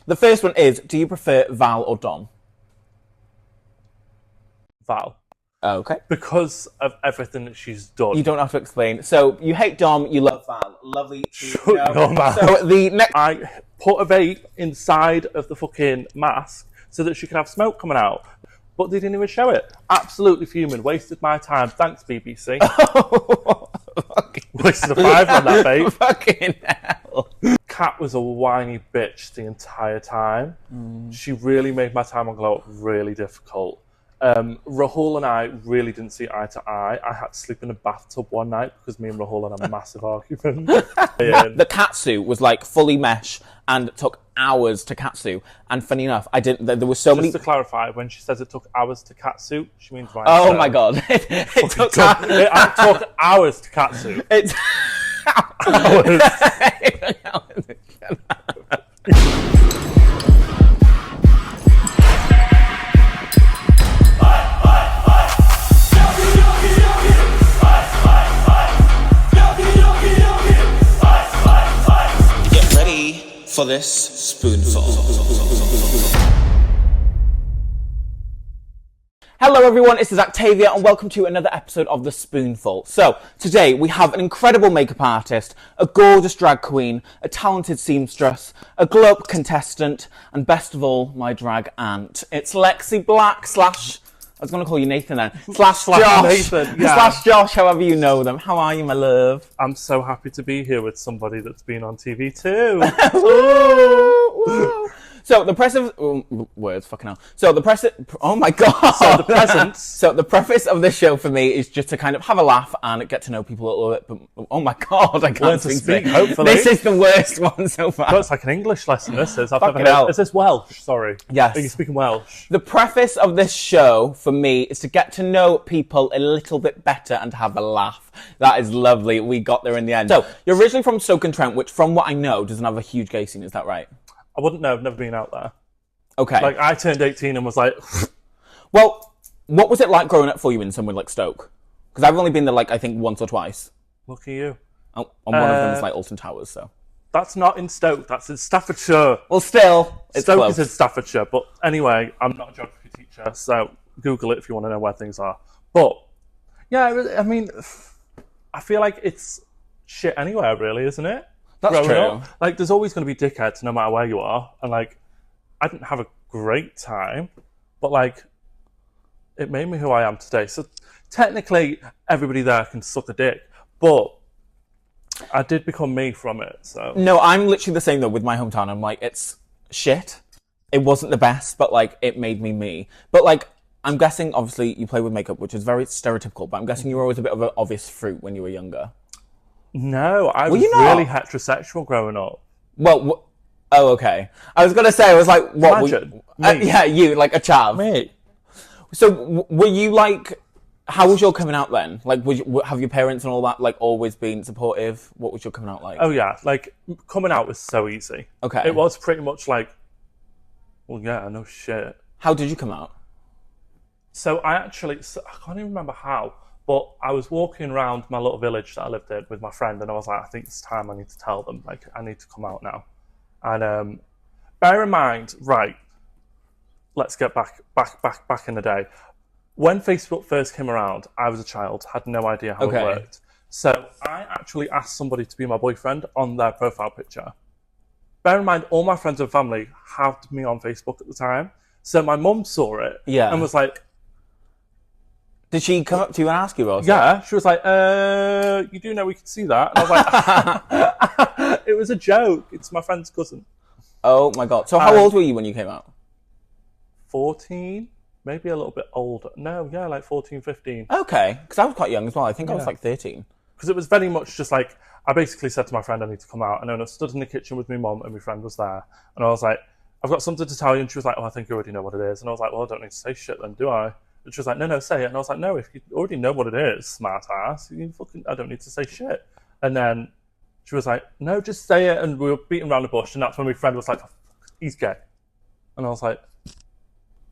The first one is, do you prefer Val or Dom? Val. Okay. Because of everything that she's done. You don't have to explain. So, you hate Dom, you love Val. Lovely to Shut know. your mouth. So, the next... I put a vape inside of the fucking mask so that she could have smoke coming out. But they didn't even show it. Absolutely fuming. Wasted my time. Thanks, BBC. Wasted a fiver on that vape. Fucking hell. Kat was a whiny bitch the entire time. She really made my time on Glow Up really difficult. Rahul and I really didn't see eye to eye. I had to sleep in a bathtub one night because me and Rahul had a massive argument. The katsu was like fully mesh and took hours to katsu. And funny enough, there was so many... Just to clarify, when she says it took hours to katsu, she means right. Oh my god. It took hours to katsu. It's... Get ready for this spoonful. Hello everyone, this is Actavia and welcome to another episode of The Spoonful. So, today we have an incredible makeup artist, a gorgeous drag queen, a talented seamstress, a glow-up contestant, and best of all, my drag aunt. It's LEXI BLAC / I was going to call you Nathan then. Slash Josh. Nathan, yeah. Slash Josh, however you know them. How are you, my love? I'm so happy to be here with somebody that's been on TV too. Woo! So the preface, words, fucking hell. So the oh my god. So the presents. So the preface of this show for me is just to kind of have a laugh and get to know people a little bit. But oh my god, I can't Learn to speak. Hopefully, this is the worst one so far. Well, it's like an English lesson. This is. I've never Fucking hell. Is this Welsh? Sorry. Yes. Are you speaking Welsh? The preface of this show for me is to get to know people a little bit better and have a laugh. That is lovely. We got there in the end. So you're originally from Stoke-on-Trent, which, from what I know, doesn't have a huge gay scene. Is that right? I wouldn't know. I've never been out there. Okay. Like, I turned 18 and was like... Well, what was it like growing up for you in somewhere like Stoke? Because I've only been there, like, I think once or twice. Look at you. Oh, and one of them is, like, Alton Towers, so... That's not in Stoke. That's in Staffordshire. Well, still, it's Stoke close. is in Staffordshire. But anyway, I'm not a geography teacher, so Google it if you want to know where things are. But, yeah, I mean, I feel like it's shit anywhere, really, isn't it? That's Growing true. up. Like, there's always going to be dickheads no matter where you are. And, like... I didn't have a great time, but like, it made me who I am today. So technically, everybody there can suck a dick, but I did become me from it. So no, I'm literally the same though with my hometown. I'm like, it's shit. It wasn't the best, but like, it made me me. But like, I'm guessing, obviously, you play with makeup, which is very stereotypical. But I'm guessing you were always a bit of an obvious fruit when you were younger. No, I was you not? really heterosexual growing up. Well. Oh, okay. I was going to say, I was like, what? Imagine. Yeah, you, like a chav. Me. So, were you like, how was your coming out then? Like, have your parents and all that, like, always been supportive? What was your coming out like? Oh, yeah. Like, coming out was so easy. Okay. It was pretty much like, well, yeah, no shit. How did you come out? So, I can't even remember how, but I was walking around my little village that I lived in with my friend, and I was like, I think it's time I need to tell them. Like, I need to come out now. And bear in mind, right, let's get back in the day. When Facebook first came around, I was a child, had no idea how it worked. So I actually asked somebody to be my boyfriend on their profile picture. Bear in mind, all my friends and family had me on Facebook at the time. So my mum saw it and was like... Did she come up to you and ask you about it? Yeah, she was like, you do know we can see that? And I was like, it was a joke. It's my friend's cousin. Oh my god. So how old were you when you came out? 14, maybe a little bit older. No, yeah, like 14, 15. Okay, because I was quite young as well. I think I was like 13. Because it was very much just like, I basically said to my friend, I need to come out. And then I stood in the kitchen with my mum and my friend was there. And I was like, I've got something to tell you. And she was like, oh, I think you already know what it is. And I was like, well, I don't need to say shit then, do I? And she was like, no, say it. And I was like, no, if you already know what it is, smart ass, I don't need to say shit. And then she was like, no, just say it. And we were beating around the bush. And that's when my friend was like, he's gay. And I was like,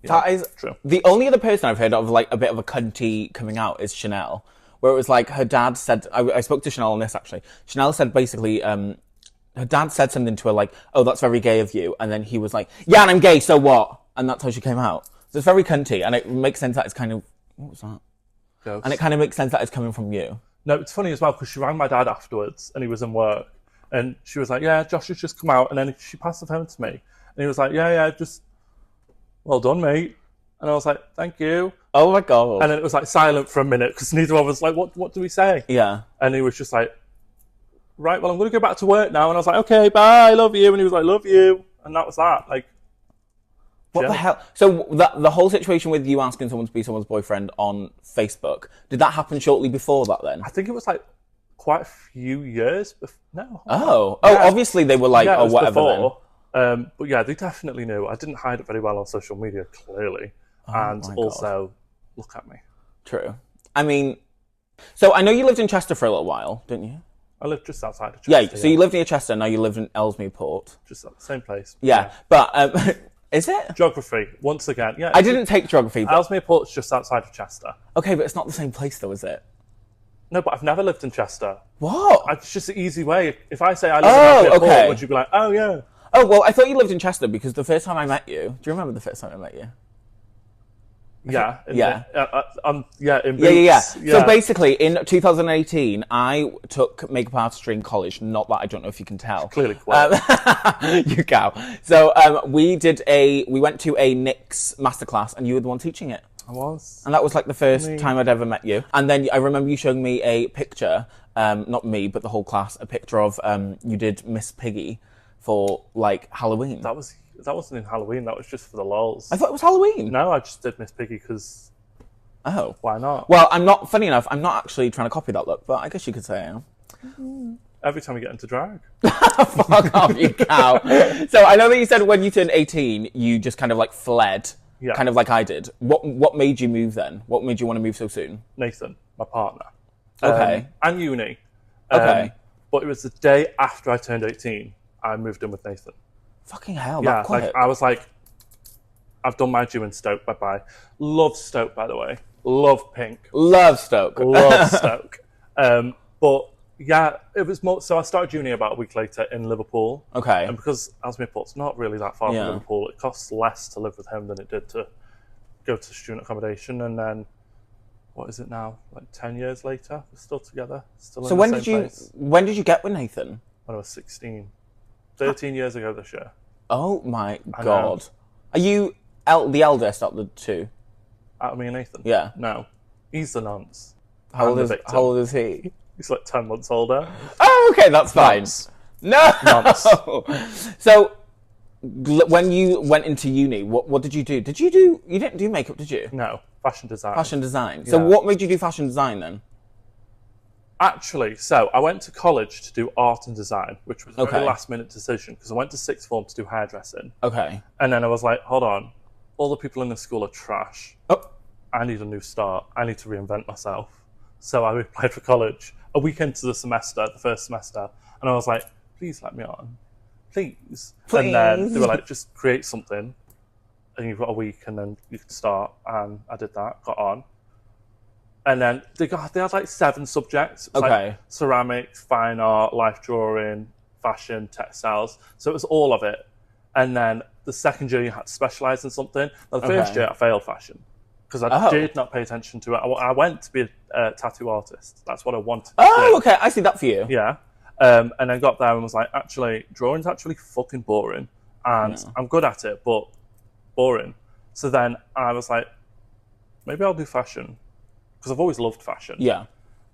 yeah, that is true. The only other person I've heard of like a bit of a cunty coming out is Chanel, where it was like her dad said, I spoke to Chanel on this actually. Chanel said basically, her dad said something to her like, "Oh, that's very gay of you," and then he was like, "Yeah, and I'm gay, so what?" And that's how she came out. So it's very cunty, and it makes sense that it's kind of what was that? Gross. And it kind of makes sense that it's coming from you. No, it's funny as well because she rang my dad afterwards, and he was in work, and she was like, "Yeah, Josh has just come out," and then she passed the phone to me, and he was like, "Yeah, just well done, mate." And I was like, "Thank you." Oh my god! And then it was like silent for a minute because neither of us like, "What do we say?" Yeah. And he was just like, "Right, well, I'm going to go back to work now." And I was like, "Okay, bye, love you." And he was like, "Love you," and that was that. Like, what the hell? So the whole situation with you asking someone to be someone's boyfriend on Facebook, did that happen shortly before that? Then I think it was like quite a few years. No. Oh, Yeah. obviously they were like, Yeah, it oh, was whatever. before. But yeah, they definitely knew. I didn't hide it very well on social media, clearly. And my also, look at me. True. I mean, so I know you lived in Chester for a little while, didn't you? I lived just outside of Chester. Yeah. So you lived near Chester. Now you live in Ellesmere Port. Just at the same place. Yeah. But is it? Geography, once again. Yeah. I didn't take geography. But... Ellesmere Port's just outside of Chester. Okay, but it's not the same place, though, is it? No, but I've never lived in Chester. What? It's just an easy way. If I say I live in Ellesmere Port, would you be like, "Oh yeah"? Oh well, I thought you lived in Chester because the first time I met you. Do you remember the first time I met you? Yeah. Yeah. In Boots. Yeah. So basically, in 2018, I took makeup artistry in college. Not that I don't know if you can tell. Clearly, quite. You go. So we went to a NYX masterclass, and you were the one teaching it. I was. And that was like the first time I'd ever met you. And then I remember you showing me a picture, not me, but the whole class, a picture of you did Miss Piggy for like Halloween. That wasn't in Halloween. That was just for the lols. I thought it was Halloween. No, I just did Miss Piggy because. Oh. Why not? Well, funny enough, I'm not actually trying to copy that look, but I guess you could say I am. Every time we get into drag. Fuck off, you cow. So I know that you said when you turned 18, you just kind of like fled. Yeah. Kind of like I did. What made you move then? What made you want to move so soon? Nathan, my partner. Okay. And uni. Okay. But it was the day after I turned 18, I moved in with Nathan. Fucking hell, Yeah, that quick. like I was like, I've done my due in Stoke, bye-bye. Love Stoke, by the way. Love Pink. Love Stoke. Love Stoke. But yeah, it was more, so I started uni about a week later in Liverpool. Okay. And because Ellesmere Port's not really that far from Liverpool, it costs less to live with him than it did to go to student accommodation. And then, what is it now? Like 10 years later, we're still together. Still So in when the did same you place. when did you get with Nathan? When I was 16. 13 years ago this year. Oh my god. Are you the eldest out of the two? Out of me and Nathan? Yeah. No. He's the nonce. How I'm the old victim. is he? He's like 10 months older. Oh, okay, that's fine. Nonce. No. Nonce. So when you went into uni, what did you do? You didn't do makeup, did you? No. Fashion design. Fashion design. So Yeah. what made you do fashion design then? Actually, so I went to college to do art and design, which was a very Okay. last minute decision because I went to sixth form to do hairdressing. Okay. And then I was like, hold on, all the people in this school are trash. Oh. I need a new start. I need to reinvent myself. So I applied for college a week into the semester, the first semester, and I was like, please let me on. Please. And then they were like, just create something and you've got a week and then you can start. And I did that, got on. And then they had like 7 subjects. It was Okay. like ceramics, fine art, life drawing, fashion, textiles. So it was all of it. And then the second year you had to specialise in something. Now, the first year I failed fashion because I did not pay attention to it. I went to be a tattoo artist. That's what I wanted to do. Oh, okay. I see that for you. Yeah. And I got there and was like, actually, drawing's actually fucking boring. And I'm good at it, but boring. So then I was like, maybe I'll do fashion. Because I've always loved fashion. Yeah.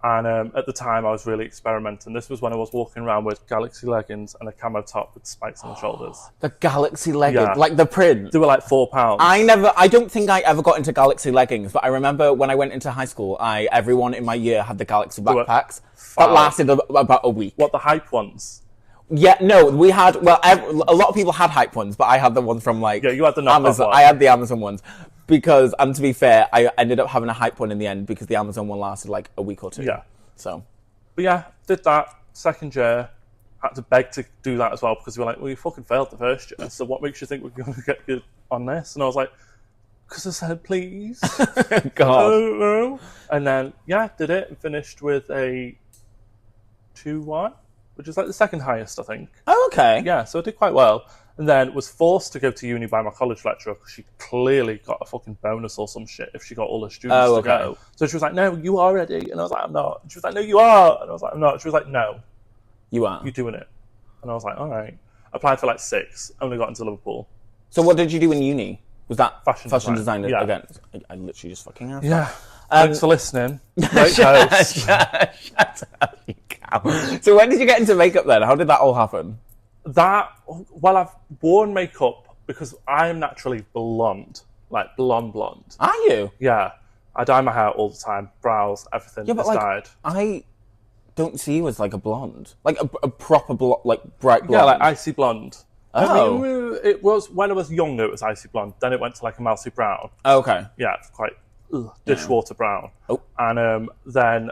And at the time, I was really experimenting. This was when I was walking around with Galaxy leggings and a camo top with spikes on the shoulders. The Galaxy leggings, Yeah. like the print. They were like £4. I don't think I ever got into Galaxy leggings, but I remember when I went into high school, everyone in my year had the Galaxy backpacks. That lasted about a week. What, the hype ones? Yeah, no, we had, a lot of people had hype ones, but I had the ones from like... Yeah, you had the knockoff Amazon. one. I had the Amazon ones. Because, and to be fair, I ended up having a hype one in the end because the Amazon one lasted like a week or two. Yeah. So... But yeah, did that. Second year, had to beg to do that as well because we were like, well, you fucking failed the first year, so what makes you think we're going to get good on this? And I was like, because I said please. God. Oh. And then, yeah, did it and finished with a 2-1. which is like the second highest, I think. Oh, okay. Yeah, so I did quite well. And then was forced to go to uni by my college lecturer because she clearly got a fucking bonus or some shit if she got all the students to go. So she was like, no, you are ready. And I was like, I'm not. And she was like, no, you are. And I was like, I'm not. She was like, no. You are. You're doing it. And I was like, all right. Applied for like 6, only got into Liverpool. So what did you do in uni? Was that fashion design yeah. again? I literally just fucking asked. Yeah. Thanks for listening. Great host. Shut up, you cow. So when did you get into makeup then? How did that all happen? I've worn makeup because I'm naturally blonde, like blonde. Are you? Yeah. I dye my hair all the time, brows, everything is dyed. I don't see you as like a blonde. Like a proper like bright blonde. Yeah, like icy blonde. Oh. I mean, it was, when I was younger, it was icy blonde. Then it went to like a mousy brown. Oh, okay. Yeah, it's quite dishwater brown. Oh. And then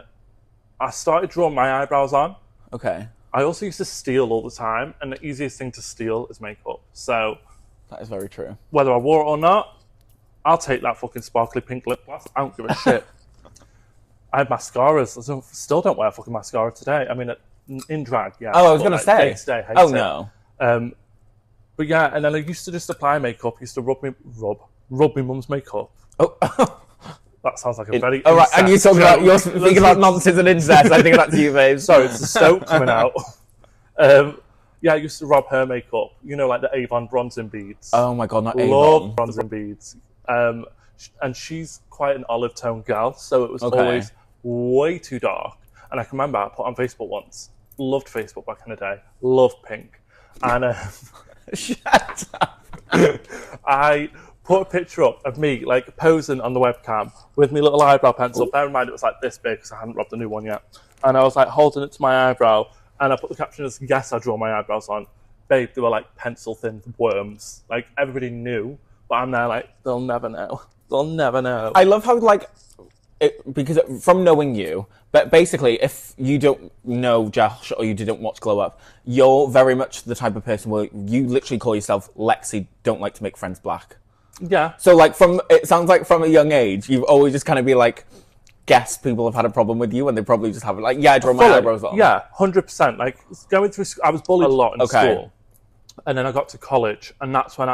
I started drawing my eyebrows on. Okay. I also used to steal all the time, and the easiest thing to steal is makeup. So that is very true. Whether I wore it or not, I'll take that fucking sparkly pink lip gloss. I don't give a shit. I had mascaras. I still don't wear fucking mascara today. I mean, in drag, yeah. Oh, I was going to say. Day to day, hate oh, it. No. But yeah, and then I used to just apply makeup. I used to rub my mum's makeup. Oh. That sounds like a very all right, and you're speaking about nonsense and incest. I think that's you, babe. Sorry, it's the Stoke coming out. Yeah, I used to rub her makeup. You know, like the Avon bronzing beads. Oh my god, not Avon. Love bronzing beads. And she's quite an olive tone gal, so it was always way too dark. And I can remember I put on Facebook once. Loved Facebook back in the day. Loved pink. And shut up. I put a picture up of me like posing on the webcam with my little eyebrow pencil. Bear in mind it was like this big because I hadn't rubbed a new one yet. And I was like holding it to my eyebrow, and I put the caption as "Yes, I draw my eyebrows on." Babe, they were like pencil thin worms. Like everybody knew, but I'm there like they'll never know. They'll never know. I love how because from knowing you, but basically if you don't know Josh or you didn't watch Glow Up, you're very much the type of person where you literally call yourself Lexi, don't like to make friends black. Yeah. So like it sounds like from a young age, you've always just kind of be like, guess people have had a problem with you and they probably just have it. Like, yeah, I draw my eyebrows on. Yeah, 100%. Like going through, I was bullied a lot in school. And then I got to college, and that's when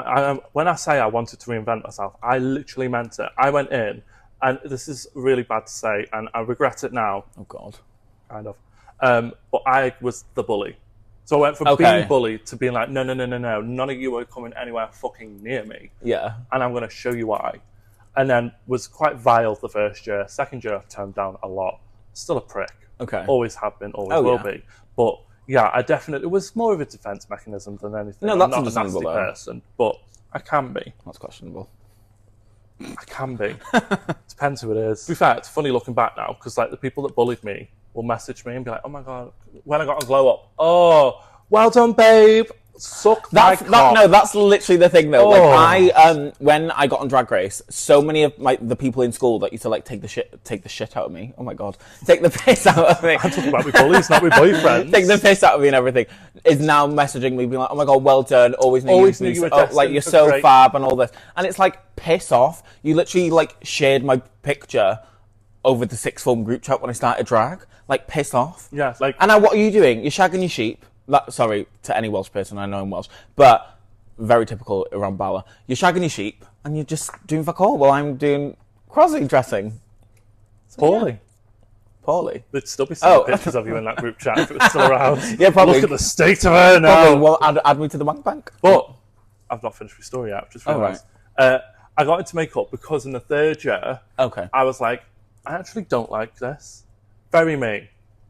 when I say I wanted to reinvent myself, I literally meant it. I went in, and this is really bad to say, and I regret it now. Oh God. Kind of. But I was the bully. So I went from being bullied to being like, no, none of you are coming anywhere fucking near me. Yeah. And I'm going to show you why. And then was quite vile the first year. Second year, I've toned down a lot. Still a prick. Okay. Always have been, always will be. But yeah, it was more of a defense mechanism than anything. No, that's I'm not understandable, a nasty person, but I can be. That's questionable. I can be. Depends who it is. To be fair, it's funny looking back now, because like the people that bullied me will message me and be like, oh my God, when I got a glow up, oh, well done, babe. Suck my cock. No, that's literally the thing though. Oh. Like when I got on Drag Race, so many of the people in school that used to like take the shit out of me. Oh my God, take the piss out of me. I'm talking about my bullies, not my boyfriends. Take the piss out of me and everything. Is now messaging me being like, oh my God, well done. Always knew you were like you're so great. Fab and all this. And it's like, piss off. You literally like shared my picture over the sixth form group chat when I started drag. Like, piss off. Yeah, like. And now what are you doing? You're shagging your sheep. Sorry to any Welsh person, I know I'm Welsh, but very typical around Bala. You're shagging your sheep and you're just doing fuck all while I'm doing crossing dressing. So, poorly. Yeah. Poorly. There'd still be some pictures of you in that group chat if it was still around. Yeah, probably. Look at the state of her now. Probably. Well, add me to the wank bank. But I've not finished my story yet. I've just realised. I got into makeup because in the third year, I was like, I actually don't like this. Very me.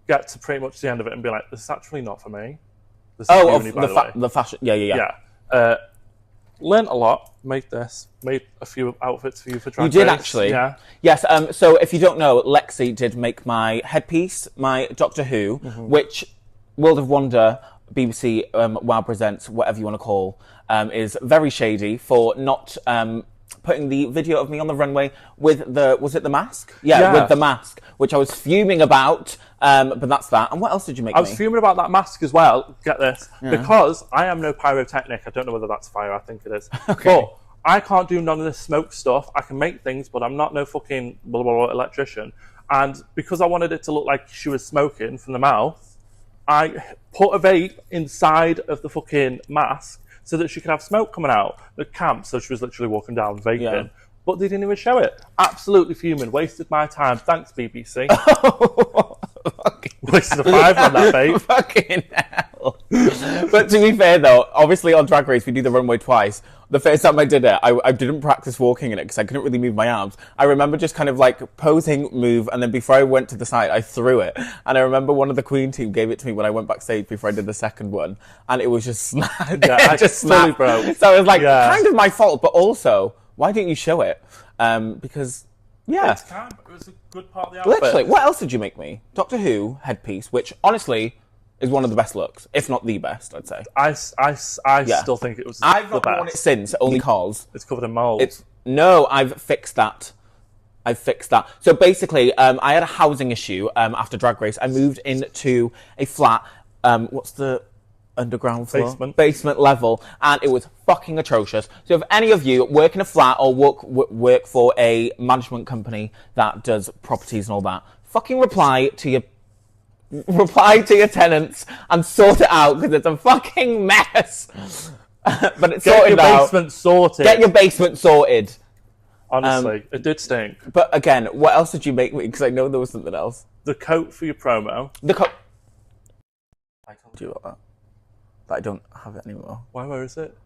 Get to pretty much the end of it and be like, this is actually not for me. This is the fashion. Yeah. Learned a lot. Made a few outfits for you for Drag Race. You did actually. Yeah. Yes. So if you don't know, Lexi did make my headpiece, my Doctor Who, which World of Wonder, BBC, WoW Presents, whatever you want to call, is very shady for not putting the video of me on the runway with was it the mask? Yeah, with the mask, which I was fuming about, but that's that. And what else did you make I was fuming about that mask as well, get this, because I am no pyrotechnic. I don't know whether that's fire, I think it is. Okay. But I can't do none of this smoke stuff. I can make things, but I'm not no fucking blah, blah, blah, electrician. And because I wanted it to look like she was smoking from the mouth, I put a vape inside of the fucking mask so that she could have smoke coming out the camp. So she was literally walking down vaping. Yeah. But they didn't even show it. Absolutely fuming. Wasted my time. Thanks, BBC. Wasted a five on that vape. Fucking hell. But to be fair, though, obviously on Drag Race, we do the runway twice. The first time I did it, I didn't practice walking in it because I couldn't really move my arms. I remember just kind of like posing, move, and then before I went to the side, I threw it. And I remember one of the Queen team gave it to me when I went backstage before I did the second one. And it was just snapped. Yeah, it just fully snapped. broke. So it was like kind of my fault, but also, why didn't you show it? Because, yeah. It was a good part of the outfit. Literally, what else did you make me? Doctor Who headpiece, which honestly is one of the best looks, if not the best, I'd say. I still think it was I've the not best. worn it since, only because It's covered in mold. No, I've fixed that. So basically, I had a housing issue after Drag Race. I moved into a flat. What's the underground floor? Basement level, and it was fucking atrocious. So if any of you work in a flat or work for a management company that does properties and all that, fucking reply to your tenants and sort it out because it's a fucking mess. But it's sorted out. Get your basement sorted. Get your basement sorted. Honestly, it did stink. But again, what else did you make me? Because I know there was something else. The coat for your promo. The coat. I told you about that. But I don't have it anymore. Why? Where is it?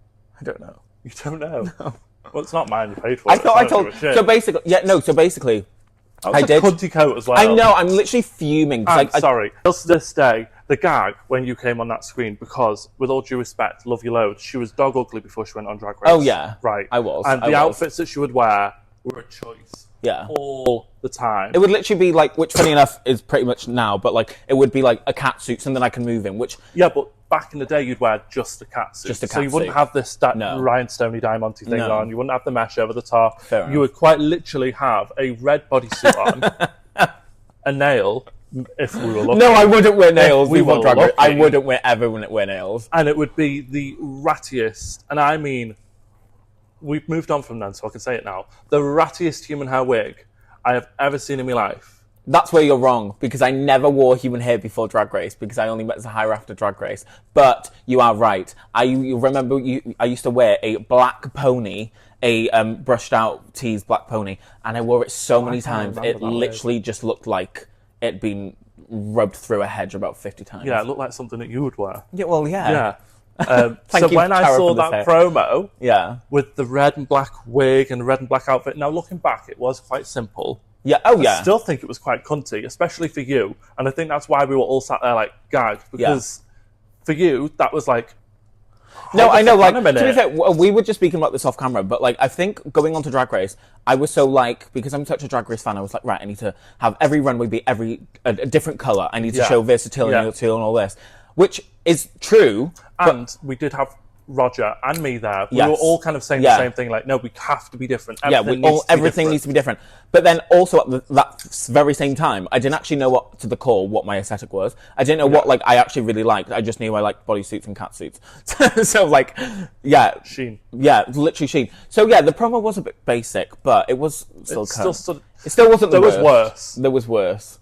I don't know. You don't know? No. Well, it's not mine. You paid for it. I thought I told. So basically, I did. A cunty coat as well. I know. I'm literally fuming. I'm sorry. Just to this day, the gag when you came on that screen, because with all due respect, love you loads, she was dog ugly before she went on Drag Race. Oh yeah, right. I was. And the outfits that she would wear were a choice. Yeah. All the time. It would literally be like, which funny enough is pretty much now, but like it would be like a cat suit, something I can move in. Which but back in the day, you'd wear just a cat suit. So you wouldn't have this rhinestone diamond thing on. You wouldn't have the mesh over the top. You would quite literally have a red bodysuit on, a nail. If we were lucky. No, I wouldn't wear nails. I wouldn't ever wear nails. And it would be the rattiest, and I mean, we've moved on from then, so I can say it now. The rattiest human hair wig I have ever seen in my life. That's where you're wrong, because I never wore human hair before Drag Race, because I only met Zahira after Drag Race. But you are right. You remember I used to wear a black pony, a brushed out tease black pony, and I wore it so many times. It literally just looked like it'd been rubbed through a hedge about 50 times. Yeah, it looked like something that you would wear. Yeah, well, yeah. So when I saw that promo with the red and black wig and red and black outfit, now looking back, it was quite simple. Yeah, I still think it was quite cunty, especially for you. And I think that's why we were all sat there like gagged, because for you, that was like... No, I know, like, to be fair, we were just speaking about this off camera, but like, I think going on to Drag Race, I was so like, because I'm such a Drag Race fan, I was like, right, I need to have every runway be a different colour. I need to show versatility and all this, which is true. And we did have Roger and me there. We were all kind of saying the same thing, like, no, we have to be different. Everything needs to be different. But then also at that very same time, I didn't actually know what to the core what my aesthetic was. I didn't know what like I actually really liked. I just knew I liked bodysuits and catsuits. So like, Sheen. Yeah, literally Sheen. So yeah, the promo was a bit basic, but it was still it still wasn't the worst. There was worse. There was worse.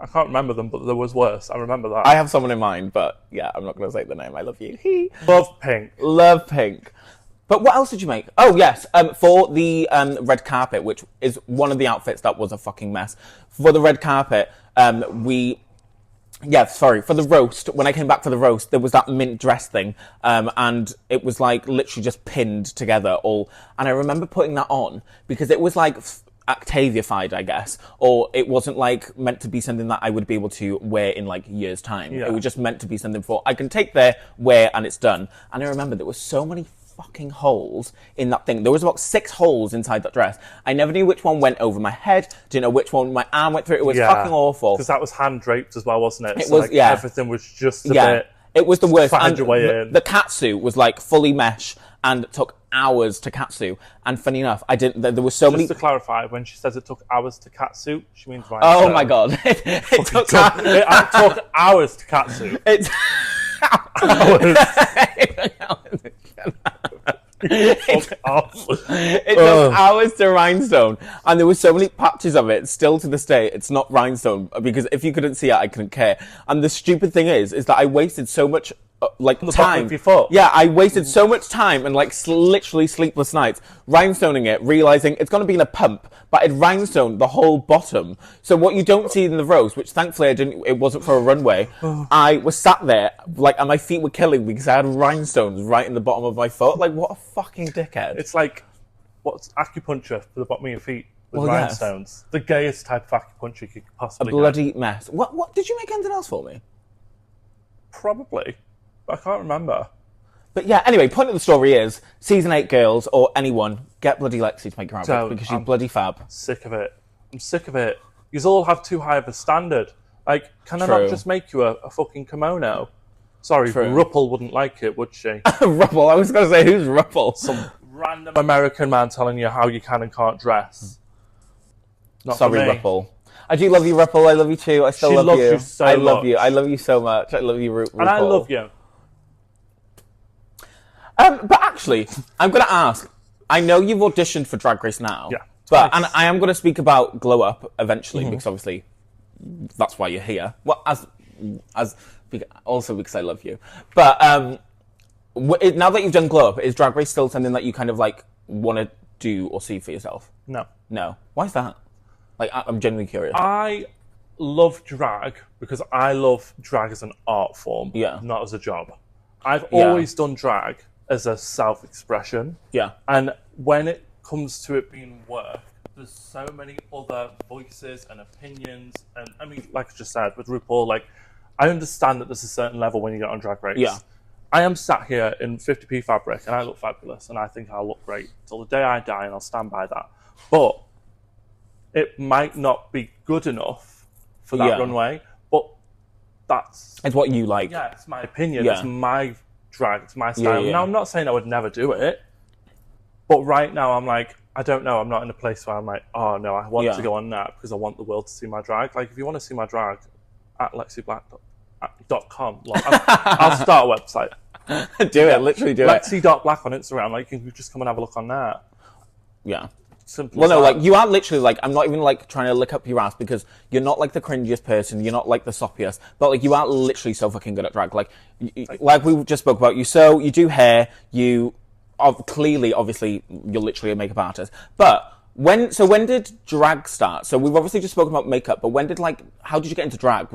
I can't remember them, but there was worse. I remember that. I have someone in mind, but yeah, I'm not going to say the name. I love you. Love pink. Love pink. But what else did you make? Oh, yes. For the red carpet, which is one of the outfits that was a fucking mess. For the red carpet, for the roast, when I came back for the roast, there was that mint dress thing, and it was like literally just pinned together all. And I remember putting that on because it was like Actavia-fied, I guess, or it wasn't like meant to be something that I would be able to wear in like years' time. It was just meant to be something for I can take there, wear, and it's done. And I remember there were so many fucking holes in that thing. There was about 6 holes inside that dress. I never knew which one went over my head. Didn't know which one my arm went through. It was fucking awful. Because that was hand draped as well, wasn't it? It was, everything was just a bit. It was the worst. Find your way in. The catsuit was like fully mesh and took hours to catsuit. And funny enough, there was so many. Just to clarify, when she says it took hours to catsuit, she means right. Oh my god! It took hours to catsuit. It's Fuck off. It took hours to rhinestone, and there were so many patches of it. Still to this day, it's not rhinestone, because if you couldn't see it, I couldn't care. And the stupid thing is that I wasted so much time. Of your foot. Yeah, I wasted so much time and literally sleepless nights rhinestoning it, realizing it's going to be in a pump, but I'd rhinestoned the whole bottom. So what you don't see in the rows, which thankfully it wasn't for a runway, I was sat there and my feet were killing me because I had rhinestones right in the bottom of my foot. Like, what a fucking dickhead! It's like what's acupuncture for the bottom of your feet with Well, yes. rhinestones. The gayest type of acupuncture you could A possibly bloody mess. What did you make anything else for me? Probably. I can't remember. But yeah, anyway, point of the story is, season 8 girls, or anyone, get bloody Lexi to make your outfit, because you're bloody fab. Sick of it. I'm sick of it. You all have too high of a standard. Like, can I True. not just make you a fucking kimono? Sorry, True. Ruppel wouldn't like it, would she? Ruppel, I was going to say, who's Ruppel? Some random American man telling you how you can and can't dress. Not Sorry, for me. Ruppel. I do love you, Ruppel. I love you too. I still She love loves you. you so I love much. you. I love you so much. I love you, RuPaul. And I love you. But actually, I'm going to ask. I know you've auditioned for Drag Race now. Yeah. But, Twice. and I am going to speak about Glow Up eventually, because obviously that's why you're here. Well, also because I love you. But now that you've done Glow Up, is Drag Race still something that you kind of want to do or see for yourself? No. No. Why is that? I'm genuinely curious. I love drag because I love drag as an art form, Yeah. not as a job. I've Yeah. always done drag as a self-expression. Yeah. And when it comes to it being work, there's so many other voices and opinions. And I mean, like I just said, with RuPaul, I understand that there's a certain level when you get on Drag Race. Yeah. I am sat here in 50p fabric and I look fabulous and I think I'll look great till the day I die, and I'll stand by that. But it might not be good enough for that Yeah. runway, but that's... It's what you like. Yeah, it's my opinion. Yeah. It's my drag. It's my style. yeah. Now, I'm not saying I would never do it, but right now I'm like, I don't know. I'm not in a place where I'm like, oh no, I want Yeah. to go on that because I want the world to see my drag. Like, if you want to see my drag, at lexiblack.com. I'll start a website. Do it. Literally do it. Lexi.black on Instagram. Like, you can just come and have a look on that. Yeah. Simple Well, as no, that. you are literally I'm not even trying to lick up your ass, because you're not the cringiest person, you're not the soppiest, but you are literally so fucking good at drag. Like we just spoke about, you sew, you do hair, you are clearly, obviously, you're literally a makeup artist. But when did drag start? So we've obviously just spoken about makeup, but when did how did you get into drag?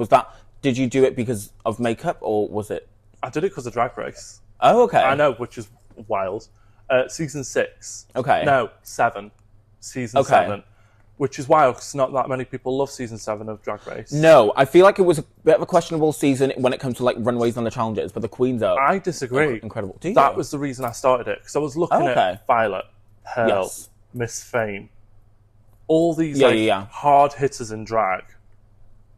Did you do it because of makeup, or was it? I did it because of Drag Race. Oh, okay. I know, which is wild. Season 6. Okay. No, 7. Season 7. Which is wild because not that many people love Season 7 of Drag Race. No, I feel like it was a bit of a questionable season when it comes to runways and the challenges, but the queens are I disagree. incredible. Do you? That was the reason I started it, because I was looking Okay. at Violet, Pearl, Yes. Miss Fame, all these Yeah. hard hitters in drag,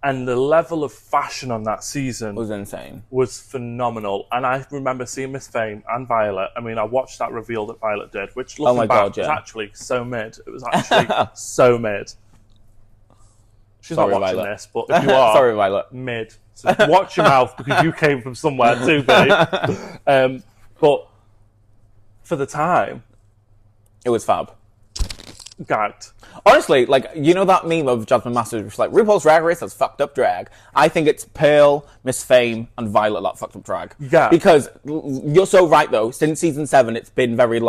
and the level of fashion on that season It was insane. was phenomenal. And I remember seeing Miss Fame and Violet. I mean, I watched that reveal that Violet did, which looking my back God, was yeah. actually so mid. It was actually so mid. She's Sorry, not watching Violet. this, but if you are, Sorry, Violet. mid. So watch your mouth, because you came from somewhere too big. But for the time, It was fab. gagged. Honestly, that meme of Jasmine Masters, which is RuPaul's Drag Race, that's fucked up drag. I think it's Pearl, Miss Fame, and Violet that fucked up drag. Yeah. Because you're so right, though. Since season 7, it's been very,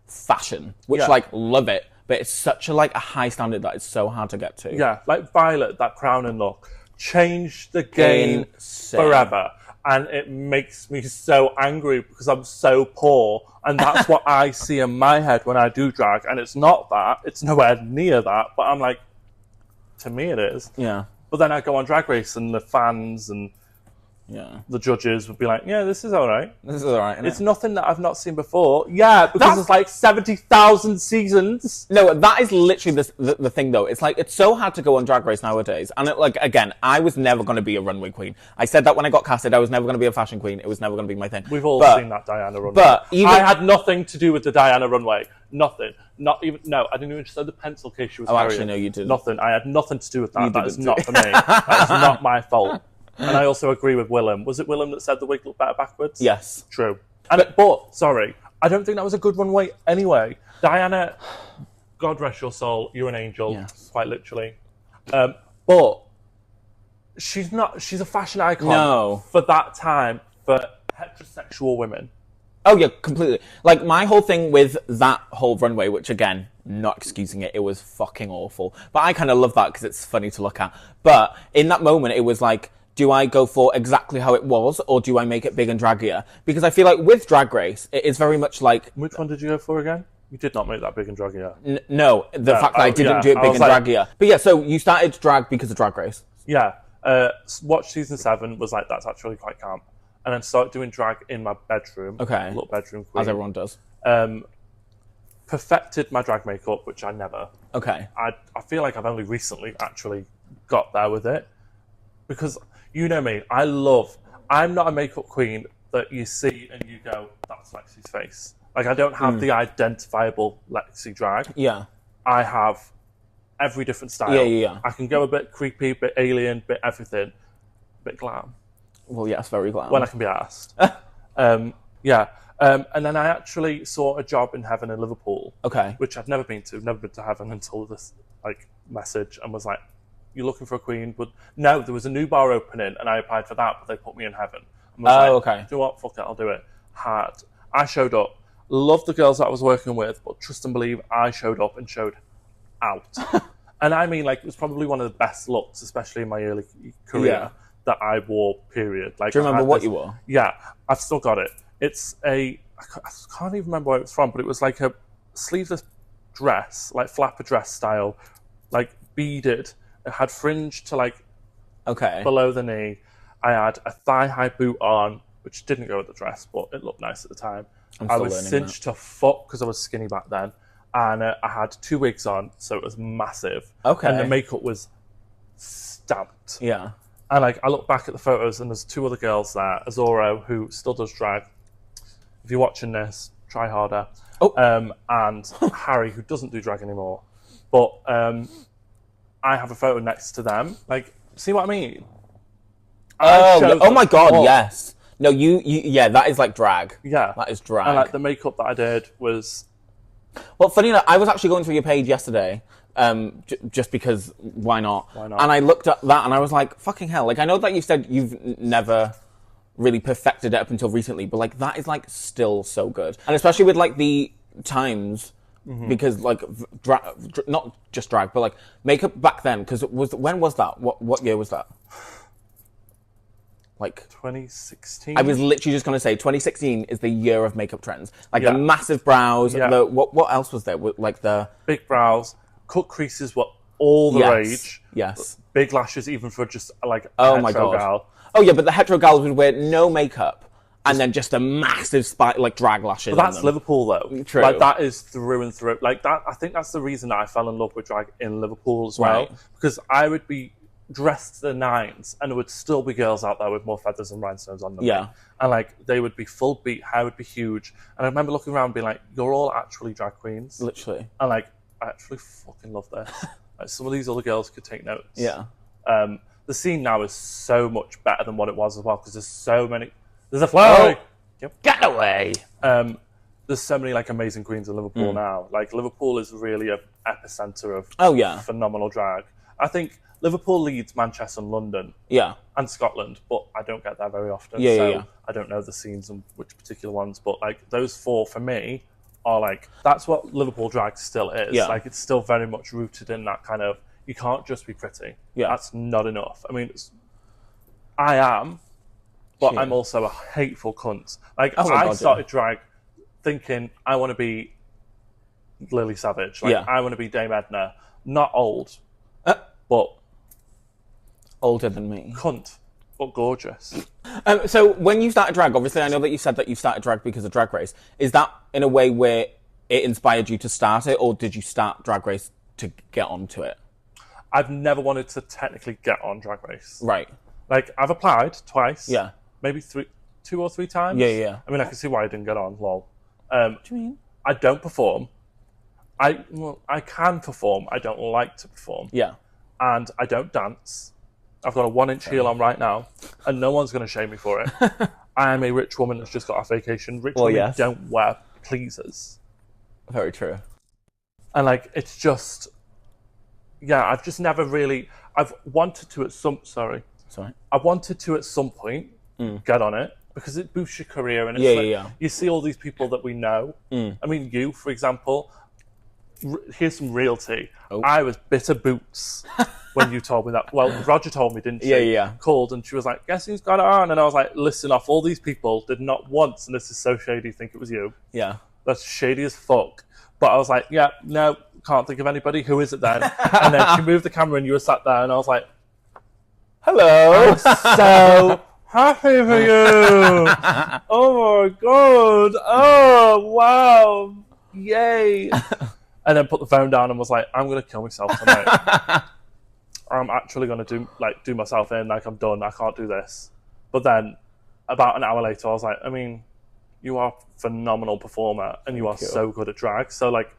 fashion, which, Yeah. love it. But it's such a high standard that it's so hard to get to. Yeah, like Violet, that crown and look, changed the game Insane. forever. And it makes me so angry because I'm so poor. And that's what I see in my head when I do drag. And it's not that. It's nowhere near that. But I'm like, to me it is. Yeah. But then I go on Drag Race and the fans and Yeah. the judges would be like, yeah, this is all right. This is all right. It's nothing that I've not seen before. Yeah, because there's 70,000 seasons. No, that is literally the thing, though. It's it's so hard to go on Drag Race nowadays. And again, I was never going to be a runway queen. I said that when I got casted. I was never going to be a fashion queen. It was never going to be my thing. We've all seen that Diana runway. But even I had nothing to do with the Diana runway. Nothing. Not even. No, I didn't even show the pencil case she was carrying. Actually, no, you didn't. Nothing. I had nothing to do with that. You That is didn't. not for me. That is not my fault. And I also agree with Willem. Was it Willem that said the wig looked better backwards? Yes. True. But sorry, I don't think that was a good runway anyway. Diana, God rest your soul, you're an angel, quite literally. But she's a fashion icon for that time for heterosexual women. Oh yeah, completely. Like my whole thing with that whole runway, which again, not excusing it, it was fucking awful. But I kind of love that because it's funny to look at. But in that moment, it was like, do I go for exactly how it was, or do I make it big and draggier? Because I feel like with Drag Race, it is very much like... Which one did you go for again? You did not make that big and draggier. No, the fact that I didn't do it big and draggier. But yeah, so you started drag because of Drag Race. Yeah. Watch season 7, was like, that's actually quite camp. And then started doing drag in my bedroom. Okay. Little bedroom queen. As everyone does. Perfected my drag makeup, which I never. Okay. I feel like I've only recently actually got there with it. Because, you know me, I'm not a makeup queen that you see and you go, that's Lexi's face. Like, I don't have the identifiable Lexi drag. Yeah. I have every different style. Yeah. I can go a bit creepy, bit alien, bit everything, bit glam. Well, yes, very glam. When I can be asked. And then I actually saw a job in heaven in Liverpool. Okay. Which I'd never been to heaven until this message, and was like, you're looking for a queen? But no, there was a new bar opening and I applied for that, but they put me in heaven. Okay. Do you know what? Fuck it, I'll do it. Hard. I showed up. Loved the girls that I was working with, but trust and believe, I showed up and showed out. And I mean, like, it was probably one of the best looks, especially in my early career, that I wore, period. Like, do you remember what you wore? Yeah, I've still got it. It's I can't even remember where it was from, but it was like a sleeveless dress, like flapper dress style, like beaded. It had fringe to like below the knee. I had a thigh-high boot on, which didn't go with the dress, but it looked nice at the time. I was cinched to fuck because I was skinny back then. And I had 2 wigs on, so it was massive. Okay. And the makeup was stamped. Yeah. And like, I look back at the photos and there's 2 other girls there. Azoro, who still does drag. If you're watching this, try harder. And Harry, who doesn't do drag anymore. But I have a photo next to them. Like, see what I mean? Oh my god, yes. No, yeah, that is like drag. Yeah. That is drag. And like, the makeup that I did was... Well, funny enough, I was actually going through your page yesterday, just because, why not? And I looked at that and I was like, fucking hell. Like, I know that you said you've never really perfected it up until recently, but like, that is like still so good. And especially with like the times, because like, not just drag, but like makeup back then, because when was that? What year was that? Like 2016. I was literally just going to say 2016 is the year of makeup trends. Like the massive brows. What else was there? Like the big brows, cut creases were all the rage. Yes. Big lashes, even for just like my god. gal. Oh yeah, but the hetero gals would wear no makeup and then just a massive like drag lashes. But that's Liverpool though. True. Like that is through and through. Like that. I think that's the reason that I fell in love with drag in Liverpool as well. Right. Because I would be dressed to the nines and there would still be girls out there with more feathers and rhinestones on them. Yeah. And like they would be full beat, hair would be huge. And I remember looking around and being like, you're all actually drag queens. Literally. And like, I actually fucking love this. Like some of these other girls could take notes. Yeah. The scene now is so much better than what it was as well, because there's so many... There's a fly! Get away! There's so many like amazing queens in Liverpool now. Like Liverpool is really an epicenter of phenomenal drag. I think Liverpool leads Manchester and London. Yeah. And Scotland, but I don't get there very often. Yeah. I don't know the scenes and which particular ones, but like those 4 for me are like, that's what Liverpool drag still is. Yeah. Like it's still very much rooted in that kind of, you can't just be pretty. Yeah. That's not enough. I mean, I am, but I'm also a hateful cunt. Like I started drag thinking I want to be Lily Savage. Like I want to be Dame Edna. Not old, but older than me. Cunt, but gorgeous. So when you started drag, obviously I know that you said that you started drag because of Drag Race. Is that in a way where it inspired you to start it, or did you start Drag Race to get onto it? I've never wanted to technically get on Drag Race. Right. Like, I've applied twice. Yeah. Maybe 2 or 3 times. Yeah. I mean, I can see why I didn't get on, lol. What do you mean? I don't perform. I can perform. I don't like to perform. Yeah. And I don't dance. I've got a 1-inch heel on right now, and no one's going to shame me for it. I am a rich woman that's just got off vacation. Rich women don't wear pleasers. Very true. And like, it's just, yeah, I've just never really, I've wanted to at some point get on it because it boosts your career and it's you see all these people that we know. I mean, you, for example, here's some real tea. Oh. I was bitter boots when you told me that. Well, Roger told me, didn't she? Yeah. Called and she was like, guess who's got it on? And I was like, listen, off all these people, did not once, and this is so shady, think it was you. Yeah. That's shady as fuck. But I was like, yeah, no, can't think of anybody. Who is it then? And then she moved the camera and you were sat there and I was like, hello. I'm so happy for you. Oh my God. Oh, wow. Yay. And then put the phone down and was like, I'm going to kill myself tonight. I'm actually going to do myself in, like I'm done. I can't do this. But then about an hour later, I was like, I mean, you are a phenomenal performer and you are so good at drag. So like,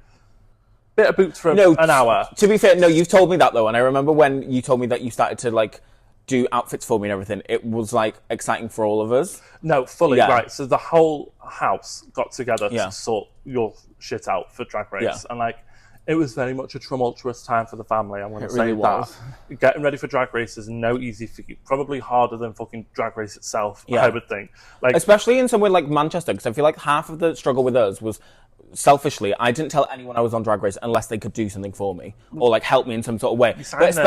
bit of boots for an hour. To be fair, no, you've told me that though. And I remember when you told me that you started to like do outfits for me and everything, it was like exciting for all of us. No, fully, right. So the whole house got together to sort your shit out for Drag Race. Yeah. And like, it was very much a tumultuous time for the family. I'm going to say that. Getting ready for Drag Race is no easy feat. Probably harder than fucking Drag Race itself, I would think. Like, especially in somewhere like Manchester, because I feel like half of the struggle with us was, selfishly, I didn't tell anyone I was on Drag Race unless they could do something for me or like help me in some sort of way. But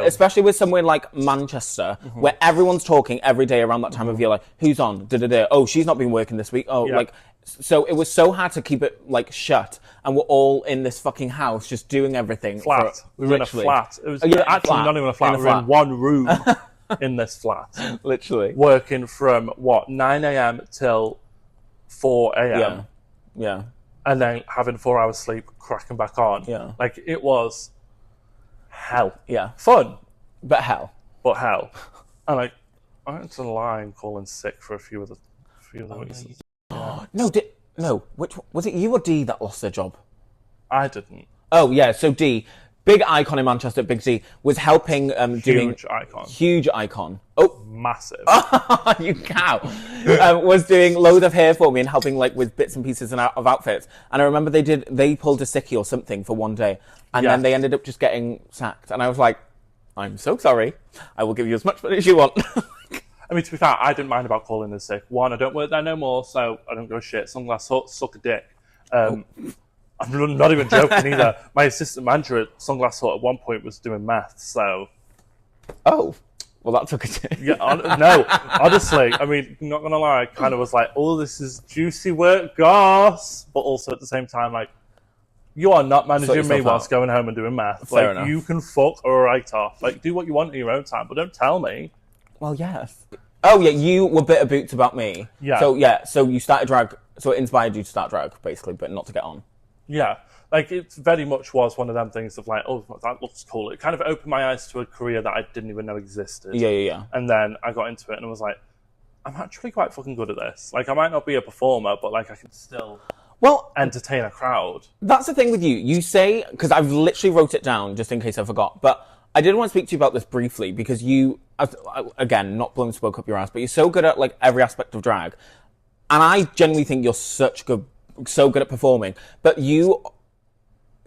especially with somewhere like Manchester, where everyone's talking every day around that time of year, like who's on? Oh, she's not been working this week. Oh, like. So it was so hard to keep it like shut, and we're all in this fucking house just doing everything. We were in a flat. It was actually not even a flat. We were in one room in this flat, literally working from 9 a.m. till 4 a.m. Yeah, and then having 4 hours sleep, cracking back on. Yeah, like it was hell. Yeah, fun, but hell. And like I had to lie and call in sick for a few of the reasons. No, which was it? You or D that lost their job? I didn't. Oh yeah, so D, big icon in Manchester, Big D, was helping doing huge icon. Oh, massive! You cow! Was doing loads of hair for me and helping like with bits and pieces of outfits. And I remember they pulled a sickie or something for one day, and then they ended up just getting sacked. And I was like, I'm so sorry. I will give you as much money as you want. I mean, to be fair, I didn't mind about calling in sick. One, I don't work there no more, so I don't give a shit. Sunglass Hut, suck a dick. I'm not even joking either. My assistant manager at Sunglass Hut at one point was doing maths, so... Oh, well, that took a dick. Yeah, no, honestly, I mean, not going to lie, I kind of was like, oh, this is juicy work, goss. But also at the same time, like, you are not managing me whilst going home and doing maths. Fair like, enough. You can fuck right off. Like, do what you want in your own time, but don't tell me. Well, yes. Oh, yeah, you were bitter boots about me. Yeah. So you started drag, so it inspired you to start drag, basically, but not to get on. Yeah. Like, it very much was one of them things of like, oh, that looks cool. It kind of opened my eyes to a career that I didn't even know existed. Yeah. And then I got into it and I was like, I'm actually quite fucking good at this. Like, I might not be a performer, but like, I can still entertain a crowd. That's the thing with you. You say, because I've literally wrote it down just in case I forgot, but I did want to speak to you about this briefly because you, again, not blowing smoke up your ass, but you're so good at like every aspect of drag. And I genuinely think you're so good at performing, but you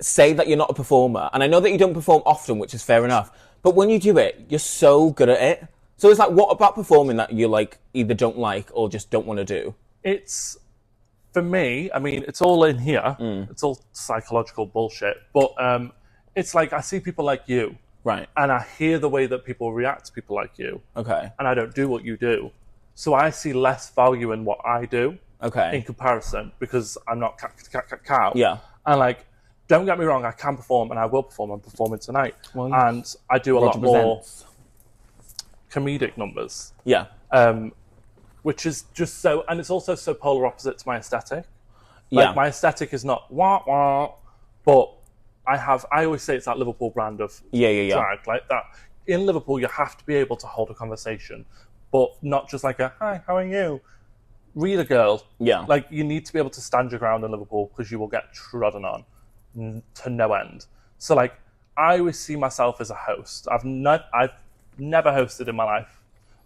say that you're not a performer. And I know that you don't perform often, which is fair enough, but when you do it, you're so good at it. So it's like, what about performing that you like either don't like or just don't want to do? It's, for me, I mean, it's all in here. It's all psychological bullshit. But it's like, I see people like you. Right. And I hear the way that people react to people like you. Okay. And I don't do what you do. So I see less value in what I do. Okay. In comparison, because I'm not cow. Yeah. And like, don't get me wrong, I can perform and I will perform. I'm performing tonight. Well, and I do a lot more comedic numbers. Yeah. Which is just so, and it's also so polar opposite to my aesthetic. Like, my aesthetic is not wah wah, but I always say it's that Liverpool brand of drag, like that. In Liverpool, you have to be able to hold a conversation, but not just like a, hi, how are you? Read a girl. Yeah. Like, you need to be able to stand your ground in Liverpool because you will get trodden on to no end. So, like, I always see myself as a host. I've never hosted in my life,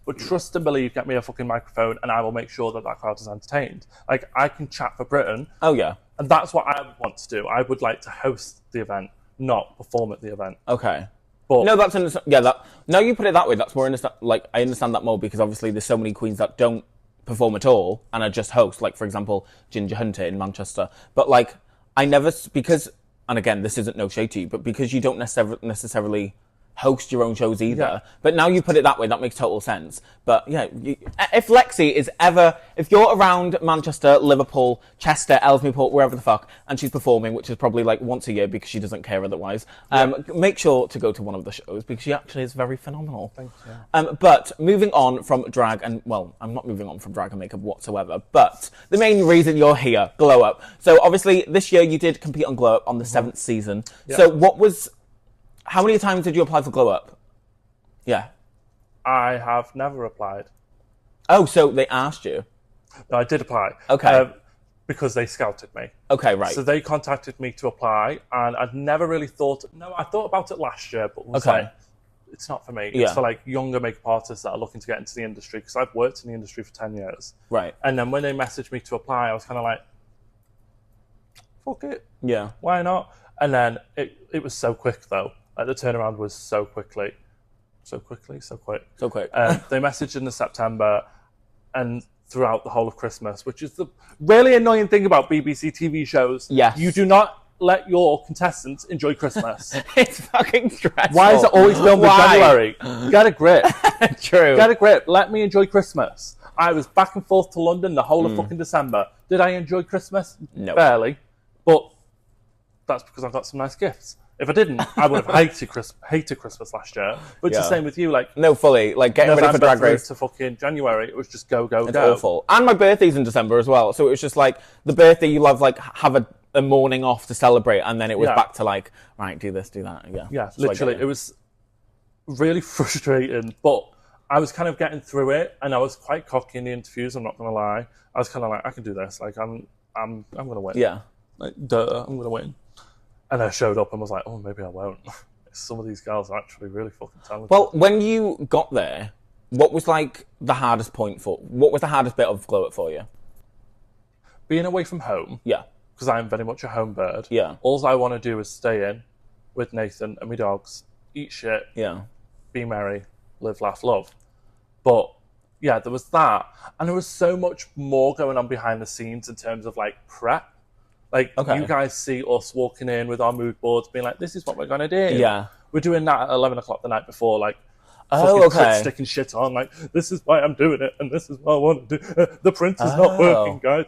but trust and believe, get me a fucking microphone and I will make sure that that crowd is entertained. Like, I can chat for Britain. Oh, yeah. And that's what I would want to do. I would like to host the event, not perform at the event. Okay. But No, that's... Yeah, that... Now you put it that way, that's more... Like, I understand that more because obviously there's so many queens that don't perform at all and are just hosts. Like, for example, Ginger Hunter in Manchester. But, like, I never... Because... And again, this isn't no shade to you, but because you don't necessarily host your own shows either. Yeah. But now you put it that way, that makes total sense. But yeah, if Lexi is ever, if you're around Manchester, Liverpool, Chester, Ellesmere, wherever the fuck, and she's performing, which is probably like once a year because she doesn't care otherwise, make sure to go to one of the shows because she actually is very phenomenal. Thank you. But moving on from drag and, well, I'm not moving on from drag and makeup whatsoever, but the main reason you're here, Glow Up. So obviously this year you did compete on Glow Up on the 7th season. Yeah. So how many times did you apply for Glow Up? Yeah. I have never applied. Oh, so they asked you? No, I did apply. Okay. Because they scouted me. Okay, right. So they contacted me to apply, and I'd never really thought... No, I thought about it last year, but was like, it's not for me. Yeah. It's for like younger makeup artists that are looking to get into the industry, because I've worked in the industry for 10 years. Right. And then when they messaged me to apply, I was kind of like, fuck it. Yeah. Why not? And then it was so quick, though. Like, the turnaround was so quick. So quick. They messaged in the September and throughout the whole of Christmas, which is the really annoying thing about BBC TV shows. Yes. You do not let your contestants enjoy Christmas. It's fucking stressful. Why is it always filmed in January? Get a grip. True. Get a grip. Let me enjoy Christmas. I was back and forth to London the whole of fucking December. Did I enjoy Christmas? No. Barely. But that's because I got some nice gifts. If I didn't, I would have hated Christmas last year. But it's the same with you. Like, no, fully. Like, getting ready for Drag Race to fucking January, it was just go. It's awful. And my birthday's in December as well. So it was just like, the birthday you love, like, have a morning off to celebrate. And then it was back to like, right, do this, do that. Yeah. Yeah, literally. It was really frustrating. But I was kind of getting through it. And I was quite cocky in the interviews, I'm not going to lie. I was kind of like, I can do this. Like, I'm going to win. Yeah. Like, duh, I'm going to win. And I showed up and was like, oh, maybe I won't. Some of these girls are actually really fucking talented. Well, when you got there, what was like the hardest what was the hardest bit of Glow Up for you? Being away from home. Yeah. Because I'm very much a home bird. Yeah. All I want to do is stay in with Nathan and my dogs, eat shit, be merry, live, laugh, love. But yeah, there was that. And there was so much more going on behind the scenes in terms of like prep. Like, you guys see us walking in with our mood boards being like, this is what we're going to do. Yeah. We're doing that at 11 o'clock the night before, like, sticking shit on. Like, this is why I'm doing it, and this is what I want to do. The print is not working, guys.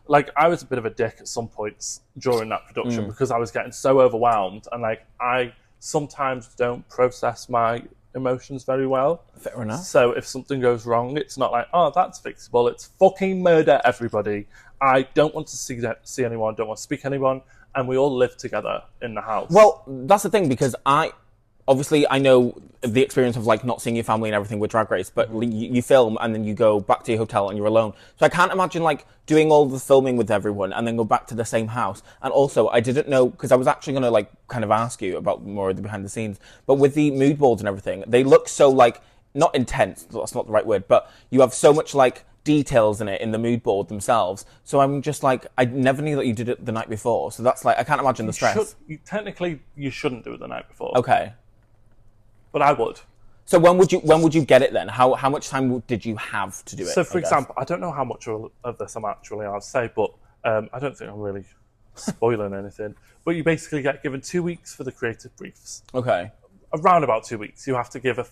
Like, I was a bit of a dick at some points during that production because I was getting so overwhelmed. And, like, I sometimes don't process my emotions very well. Fair enough. So if something goes wrong, it's not like, oh, that's fixable. It's fucking murder, everybody. I don't want to see anyone, don't want to speak to anyone, and we all live together in the house. Well, that's the thing, because I know the experience of like not seeing your family and everything with Drag Race, but you film and then you go back to your hotel and you're alone. So I can't imagine like doing all the filming with everyone and then go back to the same house. And also, I didn't know, because I was actually going to like kind of ask you about more of the behind the scenes, but with the mood boards and everything, they look so like, not intense, that's not the right word, but you have so much like details in it in the mood board themselves. So I'm just like, I never knew that you did it the night before. So that's like, I can't imagine the stress. Technically, you shouldn't do it the night before. Okay. But I would. So when would you get it then? How much time did you have to do it? So for example, I don't know how much of this I'm actually allowed to say, but I don't think I'm really spoiling anything. But you basically get given 2 weeks for the creative briefs. Okay. Around about 2 weeks, you have to give a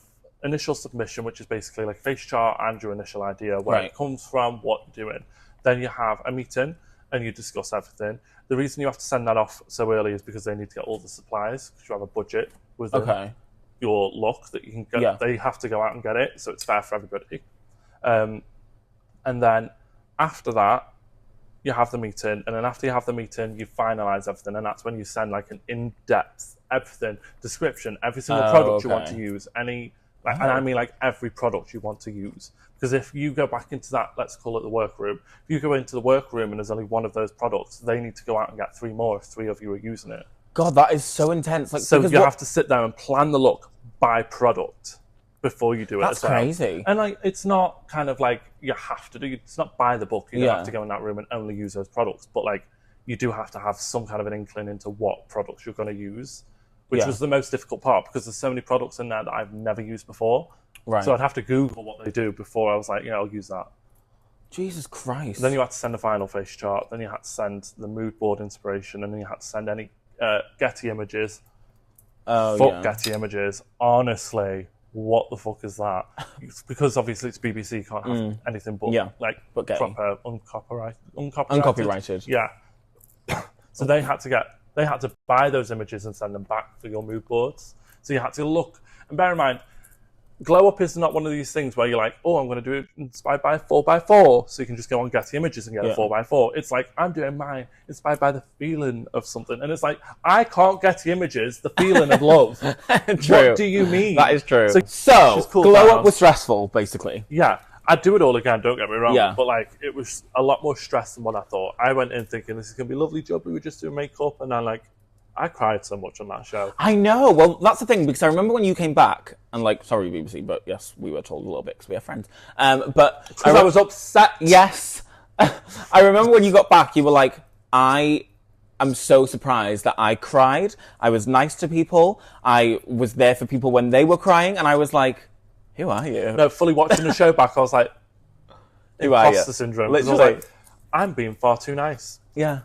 initial submission, which is basically like face chart and your initial idea, where it comes from, what you're doing. Then you have a meeting and you discuss everything. The reason you have to send that off so early is because they need to get all the supplies, because you have a budget within your look that you can get. Yeah. They have to go out and get it, so it's fair for everybody. And then after that, you have the meeting, and then after you have the meeting, you finalise everything, and that's when you send like an in-depth everything description, every single product you want to use, and I mean like every product you want to use. Because if you go back into that, let's call it the workroom, if you go into the workroom and there's only one of those products, they need to go out and get 3 more if 3 of you are using it. God, that is so intense. Like, so you have to sit there and plan the look by product. before you do it. That's as well. crazy. And like, it's not kind of like you have to do. It's not by the book. You don't Yeah. have to go in that room and only use those products. But like, you do have to have some kind of an inkling into what products you're going to use, which Yeah. was the most difficult part because there's so many products in there that I've never used before. Right. So I'd have to Google what they do before I was like, I'll use that. Jesus Christ. Then you had to send a final face chart. Then you had to send the mood board inspiration, and then you had to send any Getty images. Oh, Fuck yeah. Getty images. Honestly, what the fuck is that? It's because obviously it's BBC, you can't have anything but but Getty. proper uncopyrighted. Uncopyrighted. Yeah. So they had to buy those images and send them back for your mood boards. So you had to look, and bear in mind, Glow Up is not one of these things where you're like, oh, I'm going to do it inspired by 4x4. So you can just go on Getty Images and get a 4x4. It's like, I'm doing mine inspired by the feeling of something. And it's like, I can't Getty Images the feeling of love. True. What do you mean? That is true. So So, cool Glow down. Up was stressful, basically. Yeah. I'd do it all again, don't get me wrong. Yeah. But like, it was a lot more stress than what I thought. I went in thinking, this is going to be a lovely job. We were just doing makeup. And I'm like, I cried so much on that show. I know. Well, that's the thing, because I remember when you came back, and like, sorry, BBC, but yes, we were told a little bit because we are friends. But Because I was upset. Yes. I remember when you got back, you were like, I am so surprised that I cried. I was nice to people. I was there for people when they were crying, and I was like, who are you? No, fully watching the show back, I was like, Who are you? imposter syndrome. 'Cause I was Literally. like, I'm being far too nice. Yeah.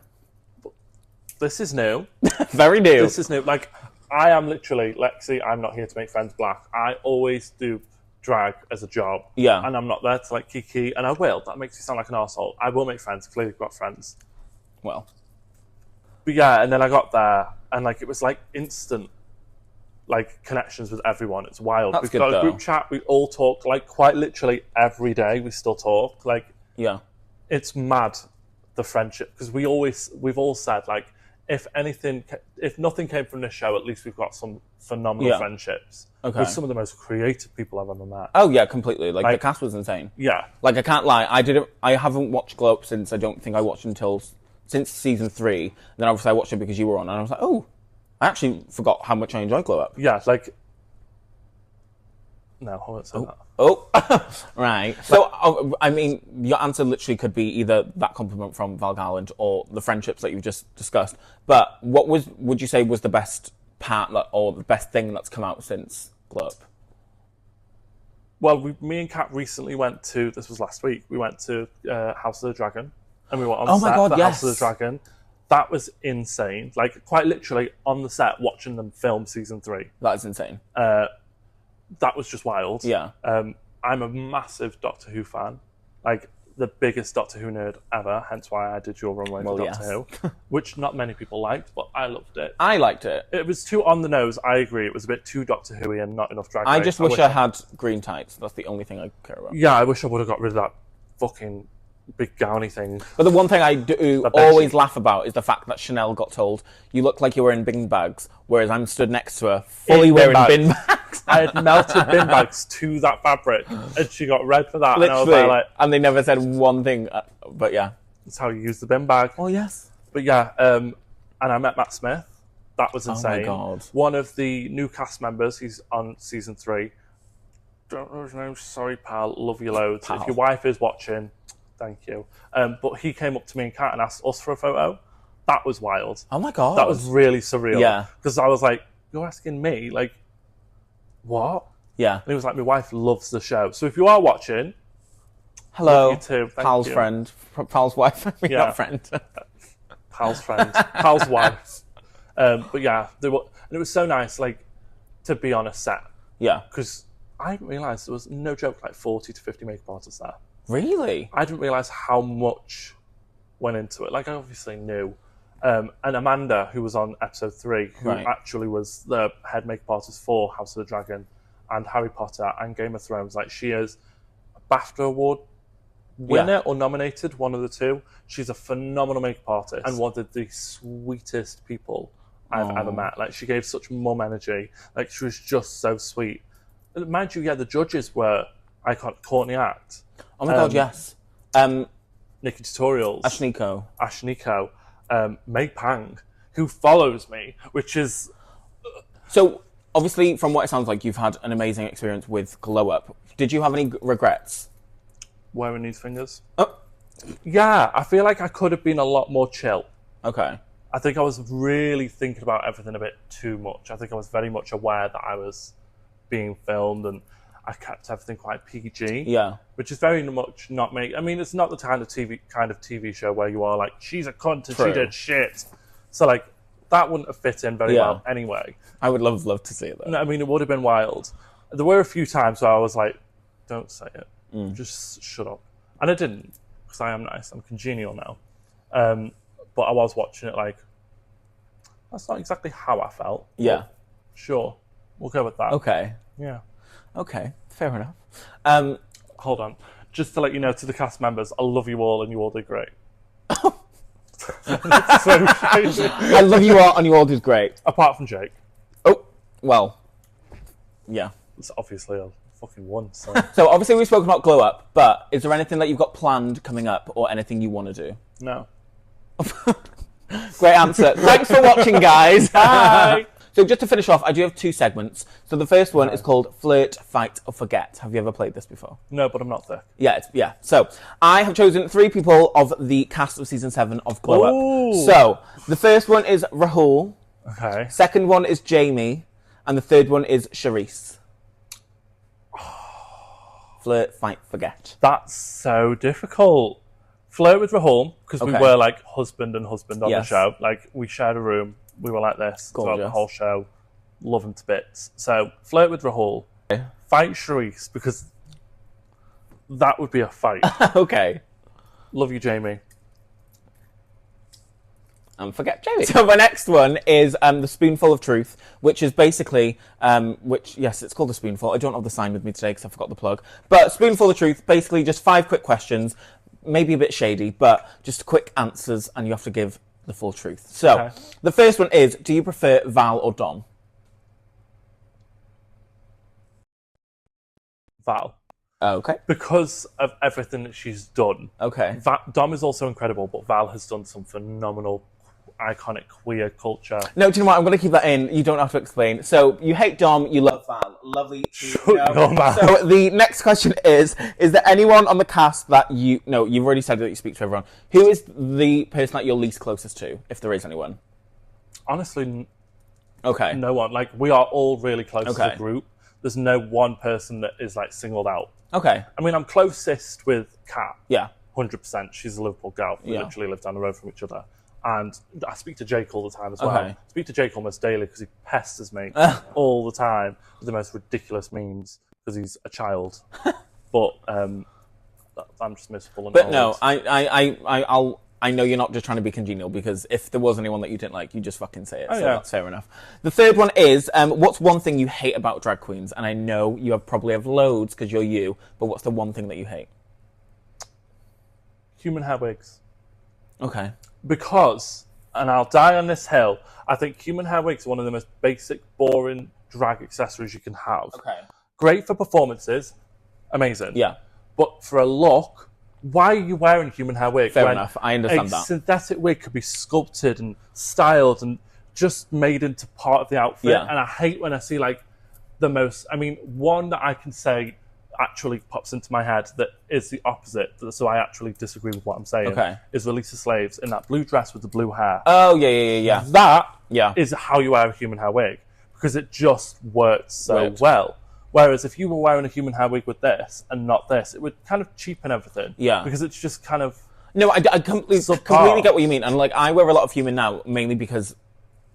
This is new. Very new. This is new. Like, I am literally, Lexi, I'm not here to make friends black. I always do drag as a job. Yeah. And I'm not there to like kiki, and I will. That makes me sound like an arsehole. I will make friends. Clearly got friends. Well. But yeah, and then I got there, and like, it was like instant, like, connections with everyone. It's wild. That's We've good, got a though. group chat. We all talk, like, quite literally every day. We still talk. Like, Yeah. it's mad, the friendship, because we've all said, like, if nothing came from this show, at least we've got some phenomenal friendships with some of the most creative people I've ever met. Oh yeah, completely. Like the cast was insane. Yeah. Like I can't lie, I haven't watched Glow Up since I don't think I watched since season 3. And then obviously I watched it because you were on, and I was like, oh, I actually forgot how much I enjoy Glow Up. Yeah, like, no, I won't say that. Oh, right. So, I mean, your answer literally could be either that compliment from Val Garland or the friendships that you've just discussed. But what would you say was the best part or the best thing that's come out since Glow Up? Well, me and Kat recently went to, this was last week, we went to House of the Dragon, and we were on set for House of the Dragon. That was insane. Like, quite literally on the set watching them film season 3. That is insane. That was just wild. Yeah. I'm a massive Doctor Who fan. Like, the biggest Doctor Who nerd ever, hence why I did your runway for Doctor Who, which not many people liked, but I loved it. I liked it. It was too on the nose, I agree. It was a bit too Doctor Who-y and not enough drag I race. just wish I had green tights. That's the only thing I care about. Yeah, I wish I would have got rid of that fucking big gowny thing. But the one thing I do always laugh about is the fact that Chanel got told, you look like you're wearing bin bags, whereas I'm stood next to her, fully wearing bin bags. I had melted bin bags to that fabric, and she got red for that. Literally. And I was like, and they never said one thing. But yeah. that's how you use the bin bag. Oh, yes. But yeah, and I met Matt Smith. That was insane. Oh, my God. One of the new cast members, he's on season 3. Don't know his name, sorry, pal. Love you loads. Pal. If your wife is watching, thank you. But he came up to me and Kat and asked us for a photo. That was wild. Oh, my God. That was really surreal. Yeah. Because I was like, you're asking me? Like, what? Yeah. And he was like, my wife loves the show. So if you are watching, Hello. love you too. Thank Pal's you. friend. Pal's wife. I mean, Yeah. not friend. Pal's friend. Pal's wife. But yeah, and it was so nice, like, to be on a set. Yeah. Because I didn't realise there was, no joke, like 40 to 50 makeup artists there. Really? I didn't realise how much went into it. Like, I obviously knew. And Amanda, who was on episode 3, who actually was the head makeup artist for House of the Dragon and Harry Potter and Game of Thrones, like, she is a BAFTA award winner or nominated, one of the two. She's a phenomenal makeup artist and one of the sweetest people I've ever met. Like, she gave such mum energy. Like, she was just so sweet. And mind you, yeah, the judges were Courtney Act. Oh my God, yes. Nikki Tutorials. Ashniko. May Pang, who follows me, which is... So, obviously, from what it sounds like, you've had an amazing experience with Glow Up. Did you have any regrets? Wearing these fingers? Oh, Yeah, I feel like I could have been a lot more chill. okay. I think I was really thinking about everything a bit too much. I think I was very much aware that I was being filmed, and I kept everything quite PG. Yeah. Which is very much not me. I mean, it's not the kind of TV show where you are like, she's a cunt and True. she did shit. So like, that wouldn't have fit in very well anyway. I would love to see it though. No, I mean, it would have been wild. There were a few times where I was like, don't say it. Just shut up. And I didn't, because I am nice. I'm congenial now. But I was watching it like, that's not exactly how I felt. Yeah. But sure. We'll go with that. Okay. Yeah. Okay. Fair enough. Hold on. Just to let you know, to the cast members, I love you all and you all did great. That's so shady. I love you all, and you all did great. Apart from Jake. Oh, well, yeah. It's obviously a fucking one, so... So obviously we've spoken about Glow Up, but is there anything that you've got planned coming up, or anything you want to do? No. Great answer. Thanks for watching, guys. Bye. So just to finish off, I do have 2 segments. So the first one is called Flirt, Fight, or Forget. Have you ever played this before? No, but I'm not thick. Yeah. So I have chosen 3 people of the cast of season 7 of Glow Up. Ooh. So the first one is Rahul. Okay. Second one is Jamie, and the third one is Charisse. Flirt, fight, forget. That's so difficult. Flirt with Rahul, because we Okay. were like husband and husband on the Yes. show. Like, we shared a room. We were like this throughout the Gorgeous. whole show. Love him to bits. So, flirt with Rahul. Fight Charisse, because that would be a fight. Okay. Love you, Jamie. And forget Jamie. So my next one is the Spoonful of Truth, which is basically, yes, it's called the Spoonful. I don't have the sign with me today because I forgot the plug. But Spoonful of Truth, basically just 5 quick questions, maybe a bit shady, but just quick answers, and you have to give the full truth. So the first one is, do you prefer Val or Dom? Val. Okay. Because of everything that she's done. Okay. Dom is also incredible, but Val has done some phenomenal, iconic queer culture. No, do you know what? I'm going to keep that in. You don't have to explain. So you hate Dom, you love Val. Lovely. your mouth. So the next question is there anyone on the cast that you've already said that you speak to everyone. Who is the person that you're least closest to, if there is anyone? Honestly, Okay. no one. Like, we are all really close as Okay. a group. There's no one person that is, like, singled out. Okay. I mean, I'm closest with Kat. Yeah. 100%. She's a Liverpool gal. We Yeah. literally live down the road from each other. And I speak to Jake all the time as well. Okay. I speak to Jake almost daily because he pesters me all the time with the most ridiculous memes because he's a child. But I'm just miserable. And But no, old. I know you're not just trying to be congenial, because if there was anyone that you didn't like, you just fucking say it. Oh, so yeah. that's fair enough. The third one is, what's one thing you hate about drag queens? And I know you probably have loads because you're you, but what's the one thing that you hate? Human hair wigs. Okay. Because, and I'll die on this hill, I think human hair wigs are one of the most basic, boring drag accessories you can have. Okay. Great for performances, amazing. Yeah. But for a look, why are you wearing a human hair wig? Fair when enough. I understand a that. synthetic wig could be sculpted and styled and just made into part of the outfit. Yeah. And I hate when I see like the most, I mean, one that I can say actually pops into my head that is the opposite, so I actually disagree with what I'm saying, Okay. is Release the Slaves in that blue dress with the blue hair. Oh, yeah. That Yeah. is how you wear a human hair wig, because it just works so Right. well. Whereas if you were wearing a human hair wig with this and not this, it would kind of cheapen everything. Yeah. Because it's just kind of... No, I completely get what you mean. And like, I wear a lot of human now, mainly because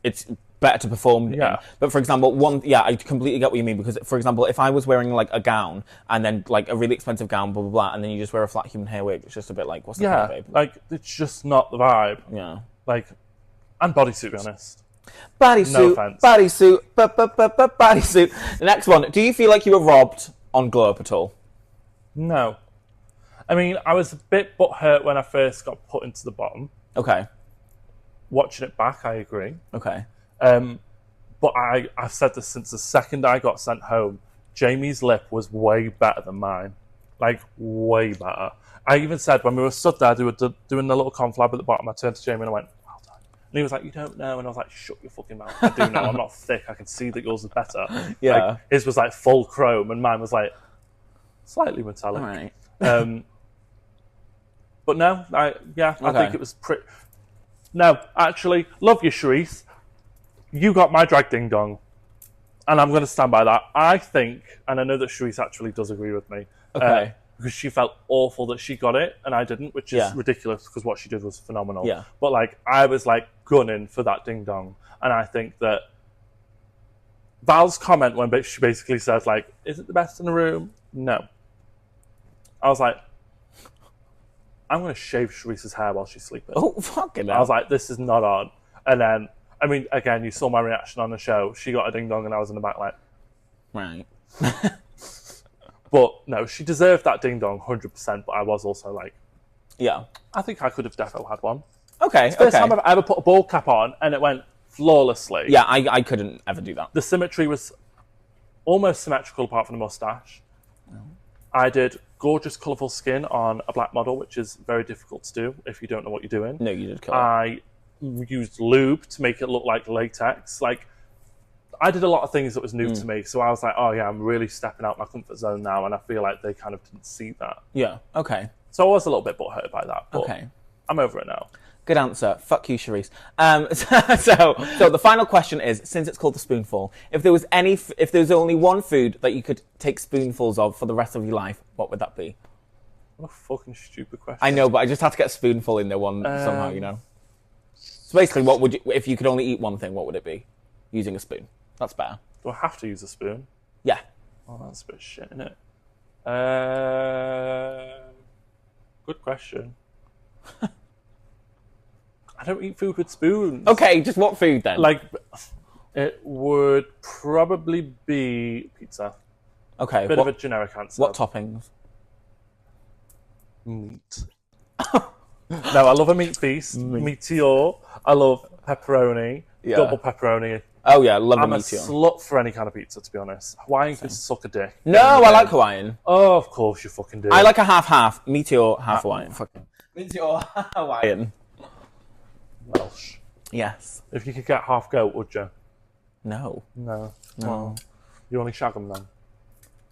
it's better to perform in. Yeah. But for example, I completely get what you mean, because for example, if I was wearing like a gown and then like a really expensive gown, blah, blah, blah, and then you just wear a flat human hair wig, it's just a bit like, what's the Yeah, point, babe? like, it's just not the vibe. Yeah. Like, and bodysuit, to be honest. Bodysuit, offense. bodysuit, bodysuit. The next one. Do you feel like you were robbed on Glow Up at all? No. I mean, I was a bit butthurt when I first got put into the bottom. Okay. Watching it back, I agree. Okay. But I've said this since the second I got sent home. Jamie's lip was way better than mine. Like, way better. I even said when we were stood there doing the little conflab at the bottom, I turned to Jamie and I went, well done. he was like, you don't know. And I was like, shut your fucking mouth. I do know. I'm not thick. I can see that yours is better. Yeah. Like, his was like full chrome and mine was like slightly metallic. All right. But no, I think it was pretty... No, actually, love you, Charisse. You got my drag ding dong. And I'm going to stand by that. I think, and I know that Charisse actually does agree with me, Okay. because she felt awful that she got it and I didn't, which is ridiculous because what she did was phenomenal. Yeah. But like, I was like gunning for that ding dong. And I think that Val's comment when she basically says like, is it the best in the room? No. I was like, I'm going to shave Charisse's hair while she's sleeping. Oh, fucking hell. I was like, this is not on. And then, I mean, again, you saw my reaction on the show. She got a ding dong and I was in the back like... Right. But no, she deserved that ding dong 100%, but I was also like... Yeah. I think I could have defo had one. Okay, It's the first time I've ever put a ball cap on and it went flawlessly. Yeah, I couldn't ever do that. The symmetry was almost symmetrical apart from the mustache. I did gorgeous, colourful skin on a black model, which is very difficult to do if you don't know what you're doing. No, you did cool. I used lube to make it look like latex. Like, I did a lot of things that was new to me. So I was like, oh yeah, I'm really stepping out my comfort zone now. And I feel like they kind of didn't see that. Yeah, okay. So I was a little bit butthurt by that. But Okay. I'm over it now. Good answer. Fuck you, Charisse. So the final question is, since it's called the Spoonful, if there was only one food that you could take spoonfuls of for the rest of your life, what would that be? What a fucking stupid question. I know, but I just had to get a spoonful in there somehow, you know. So basically, what would you, if you could only eat one thing, what would it be? Using a spoon. That's better. Do I have to use a spoon? Yeah. Oh, that's a bit shit, isn't it? Good question. I don't eat food with spoons. Okay, just what food then? Like, it would probably be pizza. Okay. Bit of a generic answer. What toppings? Meat. No, I love a meat feast. Meteor. I love pepperoni. Yeah. Double pepperoni. Oh yeah, love I'm the a meteor. slut for any kind of pizza, to be honest. Hawaiian can suck a dick. No, I like Hawaiian. Oh, of course you fucking do. I like a half-half. Meteor, half Hawaiian. Fucking. Meteor, Hawaiian. Welsh. Yes. If you could get half goat, would you? No. No. No. Well, you only shag them then.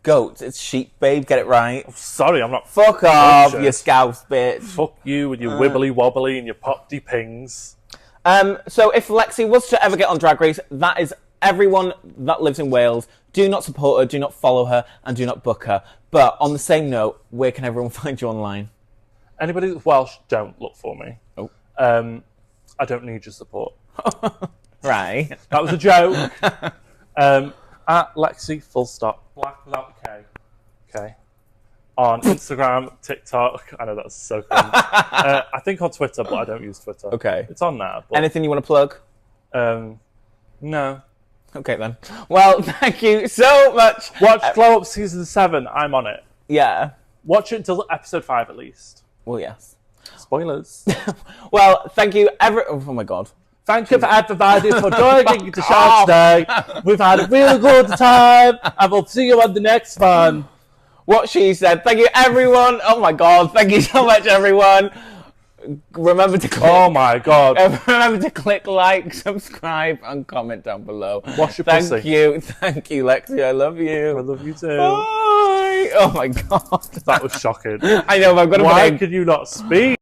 Goat, it's sheep, babe, get it right. Sorry, I'm not... Fuck off, bullshit. you scouse bitch. Fuck you with your wibbly wobbly and your pop-de pings. So if Lexi was to ever get on Drag Race, that is everyone that lives in Wales. Do not support her, do not follow her, and do not book her. But on the same note, where can everyone find you online? Anybody that's Welsh, don't look for me. Oh. I don't need your support. Right. That was a joke. At Lexi, full stop. Black without the K. Okay. On Instagram, TikTok. I know that's so cringe. I think on Twitter, but I don't use Twitter. Okay. It's on there. But, Anything you want to plug? no. Okay then. Well, thank you so much. Watch Glow Up Season 7. I'm on it. Yeah. Watch it until episode 5 at least. Well, yes. Spoilers. Well, thank you oh my god. Thank you for everybody for joining the show today. We've had a really good time, and we'll see you on the next one. What she said. Thank you, everyone. Oh my god. Thank you so much, everyone. Remember to click. Oh my god. Remember to click like, subscribe, and comment down below. Wash your Thank pussy. you. Thank you, Lexi. I love you. I love you too. Bye. Oh my god. That was shocking. I know, but I'm gonna Why put could you not speak?